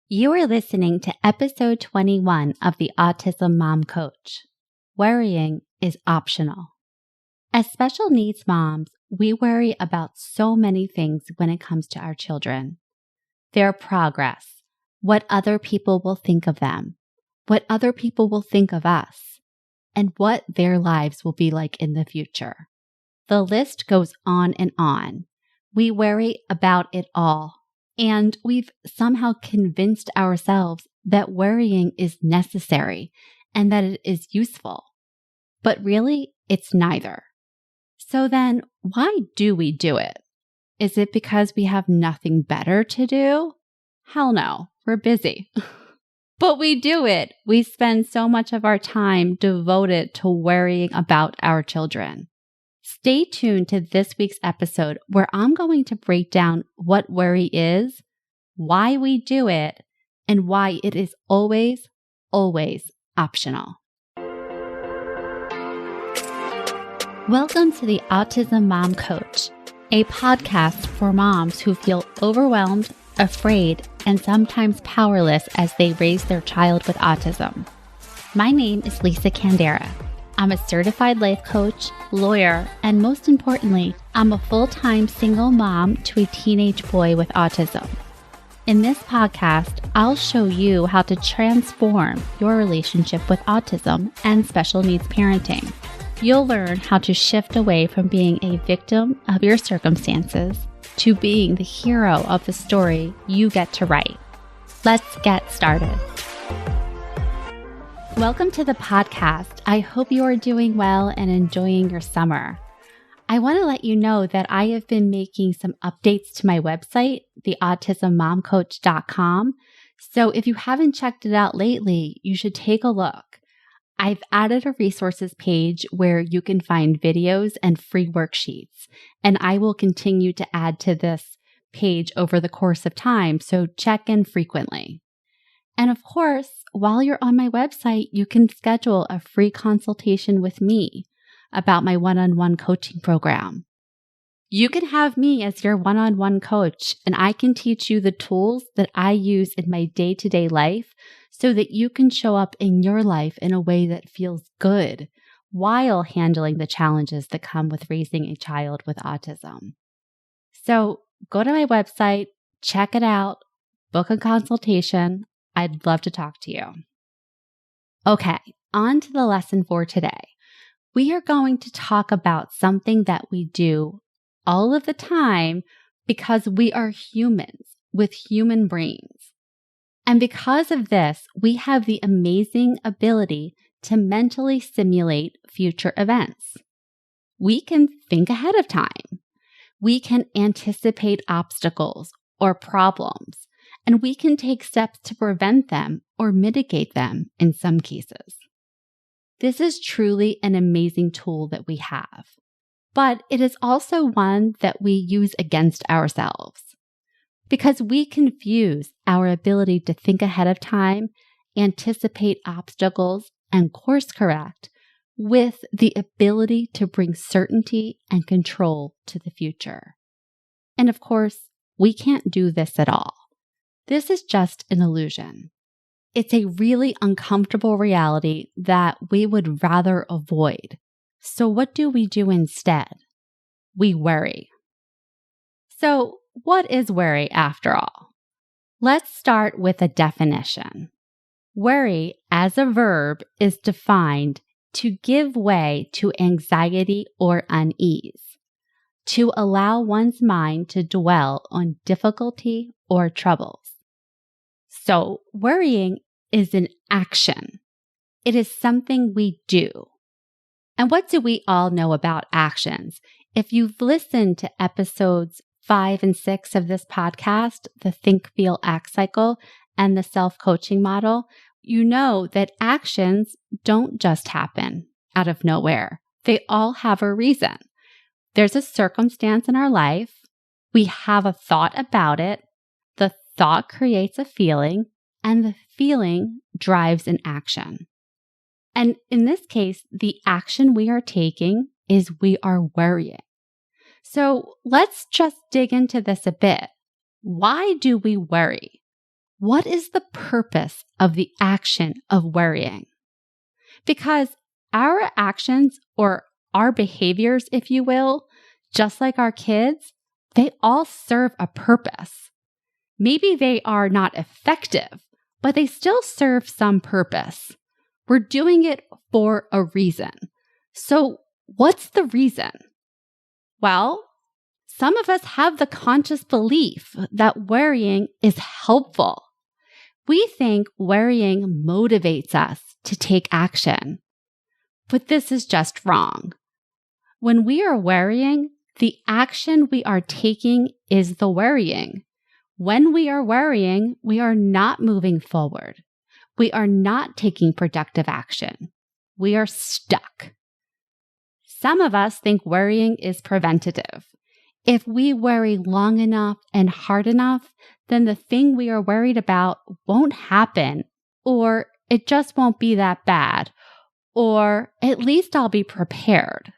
You are listening to episode 21 of the Autism Mom Coach. Worrying is optional. As special needs moms, we worry about so many things when it comes to our children. Their progress, what other people will think of them, what other people will think of us, and what their lives will be like in the future. The list goes on and on. We worry about it all. And we've somehow convinced ourselves that worrying is necessary and that it is useful. But really, it's neither. So then, why do we do it? Is it because we have nothing better to do? Hell no, we're busy. But we do it. We spend so much of our time devoted to worrying about our children. Stay tuned to this week's episode where I'm going to break down what worry is, why we do it, and why it is always, always optional. Welcome to the Autism Mom Coach, a podcast for moms who feel overwhelmed, afraid, and sometimes powerless as they raise their child with autism. My name is Lisa Candera. I'm a certified life coach, lawyer, and most importantly, I'm a full-time single mom to a teenage boy with autism. In this podcast, I'll show you how to transform your relationship with autism and special needs parenting. You'll learn how to shift away from being a victim of your circumstances to being the hero of the story you get to write. Let's get started. Welcome to the podcast. I hope you are doing well and enjoying your summer. I want to let you know that I have been making some updates to my website, theautismmomcoach.com. So if you haven't checked it out lately, you should take a look. I've added a resources page where you can find videos and free worksheets, and I will continue to add to this page over the course of time, so check in frequently. And of course, while you're on my website, you can schedule a free consultation with me about my one-on-one coaching program. You can have me as your one-on-one coach, and I can teach you the tools that I use in my day-to-day life so that you can show up in your life in a way that feels good while handling the challenges that come with raising a child with autism. So go to my website, check it out, book a consultation. I'd love to talk to you. Okay, on to the lesson for today. We are going to talk about something that we do all of the time because we are humans with human brains. And because of this, we have the amazing ability to mentally simulate future events. We can think ahead of time. We can anticipate obstacles or problems. And we can take steps to prevent them or mitigate them in some cases. This is truly an amazing tool that we have, but it is also one that we use against ourselves because we confuse our ability to think ahead of time, anticipate obstacles, and course correct with the ability to bring certainty and control to the future. And of course, we can't do this at all. This is just an illusion. It's a really uncomfortable reality that we would rather avoid. So what do we do instead? We worry. So what is worry after all? Let's start with a definition. Worry as a verb is defined to give way to anxiety or unease, to allow one's mind to dwell on difficulty or troubles. So worrying is an action. It is something we do. And what do we all know about actions? If you've listened to episodes 5 and 6 of this podcast, the Think, Feel, Act cycle, and the self-coaching model, you know that actions don't just happen out of nowhere. They all have a reason. There's a circumstance in our life. We have a thought about it. The thought creates a feeling, and the feeling drives an action. And in this case, the action we are taking is we are worrying. So let's just dig into this a bit. Why do we worry? what is the purpose of the action of worrying? Because our actions, or our behaviors, if you will, just like our kids, they all serve a purpose. Maybe they are not effective, but they still serve some purpose. We're doing it for a reason. So what's the reason? Well, some of us have the conscious belief that worrying is helpful. We think worrying motivates us to take action. But this is just wrong. When we are worrying, the action we are taking is the worrying. When we are worrying, we are not moving forward. We are not taking productive action. We are stuck. Some of us think worrying is preventative. If we worry long enough and hard enough, then the thing we are worried about won't happen, or it just won't be that bad, or at least I'll be prepared.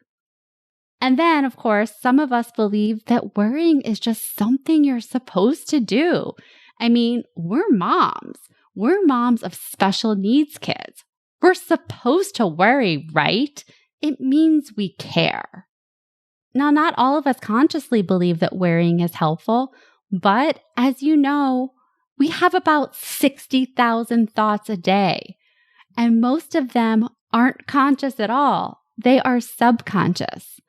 And then, of course, some of us believe that worrying is just something you're supposed to do. I mean, we're moms. We're moms of special needs kids. We're supposed to worry, right? It means we care. Now, not all of us consciously believe that worrying is helpful, but as you know, we have about 60,000 thoughts a day, and most of them aren't conscious at all. They are subconscious.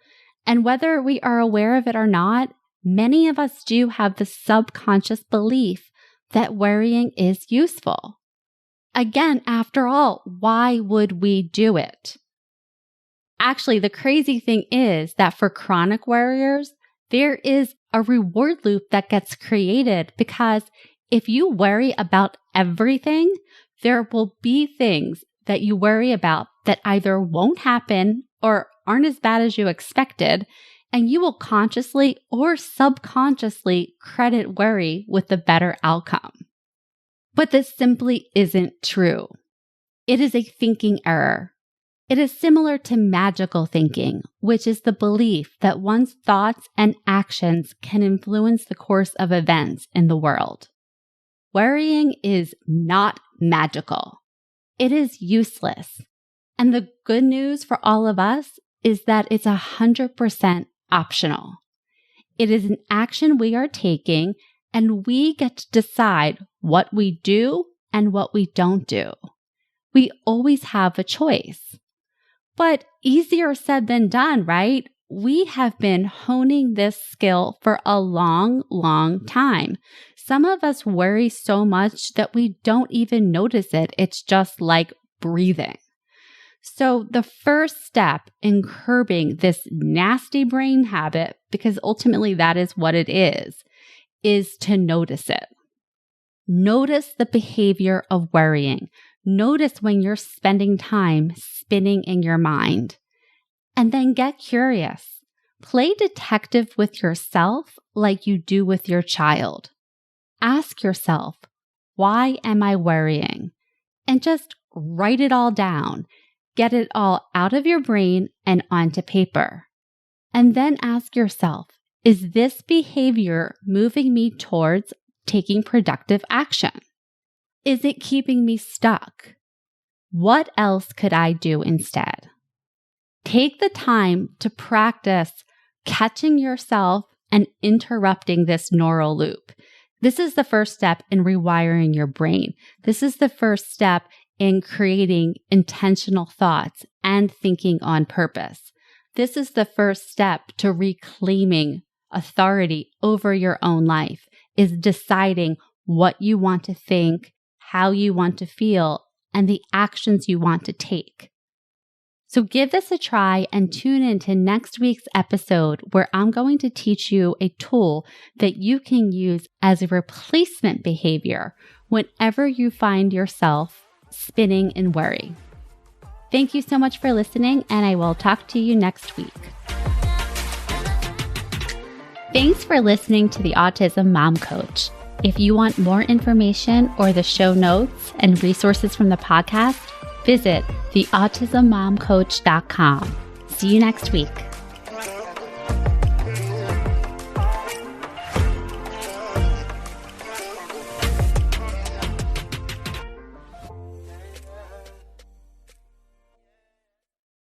And whether we are aware of it or not, many of us do have the subconscious belief that worrying is useful. Again, after all, why would we do it? Actually, the crazy thing is that for chronic worriers, there is a reward loop that gets created because if you worry about everything, there will be things that you worry about that either won't happen or aren't as bad as you expected, and you will consciously or subconsciously credit worry with the better outcome. But this simply isn't true. It is a thinking error. It is similar to magical thinking, which is the belief that one's thoughts and actions can influence the course of events in the world. Worrying is not magical. It is useless. And the good news for all of us is that it's 100% optional. It is an action we are taking, and we get to decide what we do and what we don't do. We always have a choice. But easier said than done, right? We have been honing this skill for a long, long time. Some of us worry so much that we don't even notice it. It's just like breathing. So the first step in curbing this nasty brain habit, because ultimately that is what it is to notice it. Notice the behavior of worrying. Notice when you're spending time spinning in your mind. And then get curious. Play detective with yourself like you do with your child. Ask yourself, why am I worrying? And just write it all down. Get it all out of your brain and onto paper. And then ask yourself, is this behavior moving me towards taking productive action? Is it keeping me stuck? What else could I do instead? Take the time to practice catching yourself and interrupting this neural loop. This is the first step in rewiring your brain. This is the first step in creating intentional thoughts and thinking on purpose. This is the first step to reclaiming authority over your own life, is deciding what you want to think, how you want to feel, and the actions you want to take. So give this a try and tune in to next week's episode where I'm going to teach you a tool that you can use as a replacement behavior whenever you find yourself spinning in worry. Thank you so much for listening, and I will talk to you next week. Thanks for listening to the Autism Mom Coach. If you want more information or the show notes and resources from the podcast, visit theautismmomcoach.com. See you next week.